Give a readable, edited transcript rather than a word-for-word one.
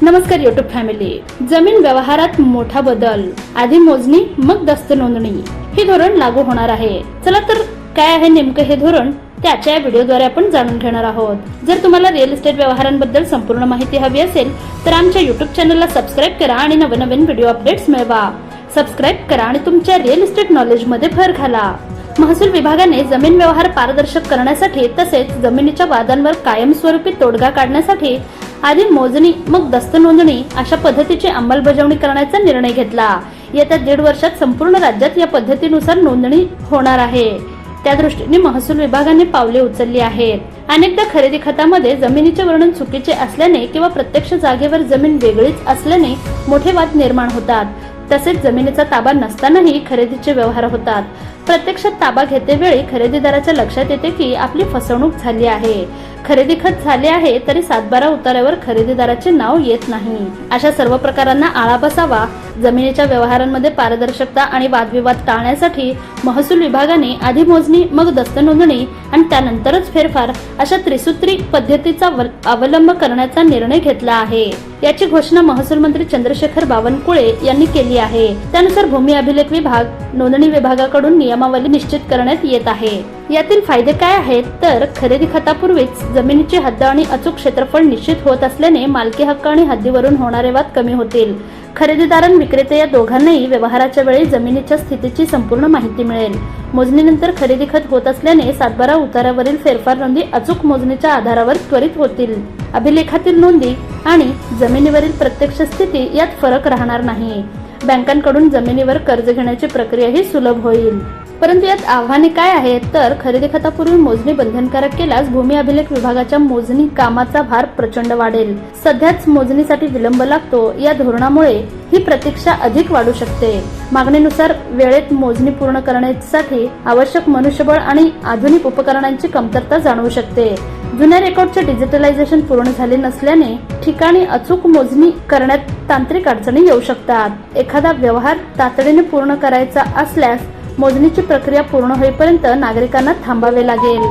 नमस्कार YouTube family. जमीन व्यवहारात मोठा बदल, आधी मोजणी मग दस्त नोंदणी हे धोरण लागू होणार आहे. चला तर काय आहे नेमकं हे धोरण त्याच्या व्हिडिओद्वारे आपण जाणून घेणार आहोत. जर तुम्हाला रिअल इस्टेट व्यवहारांबद्दल संपूर्ण माहिती हवी असेल तर आमच्या यूट्यूब चॅनलला सबस्क्राईब करा आणि नवनवीन व्हिडिओ अपडेट्स मिळवा. सबस्क्राईब करा आणि तुमच्या रिअल इस्टेट नॉलेज मध्ये भर घाला. महसूल विभागाने जमीन व्यवहार पारदर्शक करण्यासाठी तसेच जमिनीच्या वादांवर कायमस्वरूपी तोडगा काढण्यासाठी आधी मोजणी मग दस्त नोंदणी अशा पद्धतीची अंमलबजावणी करण्याचा निर्णय घेतला. येत्या 1.5 वर्षात संपूर्ण राज्यात या पद्धतीनुसार नोंदणी होणार आहे. त्या दृष्टीने महसूल विभागाने पावले उचलली आहेत. अनेकदा खरेदी खतामध्ये जमिनीचे वर्णन चुकीचे असल्याने किंवा प्रत्यक्ष जागेवर जमीन वेगळीच असल्याने मोठे वाद निर्माण होतात. तसेच जमिनीचा ताबा नसतानाही खरेदीचे व्यवहार होतात. प्रत्यक्षात ताबा घेतेवेळी खरेदीदाराच्या लक्षात येते की आपली फसवणूक झाली आहे. खरेदी खत झाले आहे तरी 7/12 उतार्यावर खरेदीदाराचे नाव येत नाही. अशा सर्व प्रकारांना आळा बसावा. जमिनीच्या व्यवहारांमध्ये पारदर्शकता आणि वादविवाद टाळण्यासाठी महसूल विभागाने आधी मोजणी मग दस्त नोंदणी आणि त्यानंतरच फेरफार अशा त्रिसूत्री पद्धतीचा अवलंब करण्याचा निर्णय घेतला आहे. याची घोषणा महसूल मंत्री चंद्रशेखर बावनकुळे यांनी केली आहे. त्यानुसार भूमी अभिलेख विभाग नोंदणी विभागाकडून नियमावली निश्चित करण्यात येत आहे. यातील फायदे काय आहेत तर खरेदी खतापूर्वीच जमिनीची हद्द आणि अचूक क्षेत्रफळ निश्चित होत असल्याने मालकी हक्क आणि हद्दीवरून होणारे वाद कमी होतील. खरेदीदार आणि विक्रेते या दोघांनाही व्यवहाराच्या वेळी जमिनीच्या स्थितीची संपूर्ण माहिती मिळेल. मोजणीनंतर खरेदी खत होत असल्याने 7/12 उतार्यावरील फेरफार नोंदी अचूक मोजणीच्या आधारावर त्वरित होतील. अभिलेखातील नोंदी आणि जमिनीवरील प्रत्यक्ष स्थिती यात फरक राहणार नाही. बँकांकडून जमिनीवर कर्ज घेण्याची प्रक्रियाही सुलभ होईल. परंतु यात आव्हाने काय आहेत तर खरेदी खतापूर्वी मोजणी बंधनकारक केल्यास भूमी अभिलेख विभागाच्या मोजणी कामाचा भार प्रचंड वाढेल. सध्याच मोजणीसाठी विलंब लागतो. या धोरणामुळे ही प्रतीक्षा अधिक वाढू शकते. मागणीनुसार वेळेत मोजणी पूर्ण करण्यासाठी आवश्यक मनुष्यबळ आणि आधुनिक उपकरणांची कमतरता जाणवू शकते. जुन्या रेकॉर्डचे डिजिटलायझेशन पूर्ण झाले नसल्याने ठिकाणी अचूक मोजणी करण्यात तांत्रिक अडचणी येऊ शकतात. एखादा व्यवहार तातडीने पूर्ण करायचा असल्यास मोजणीची प्रक्रिया पूर्ण होईपर्यंत नागरिकांना थांबावे लागेल.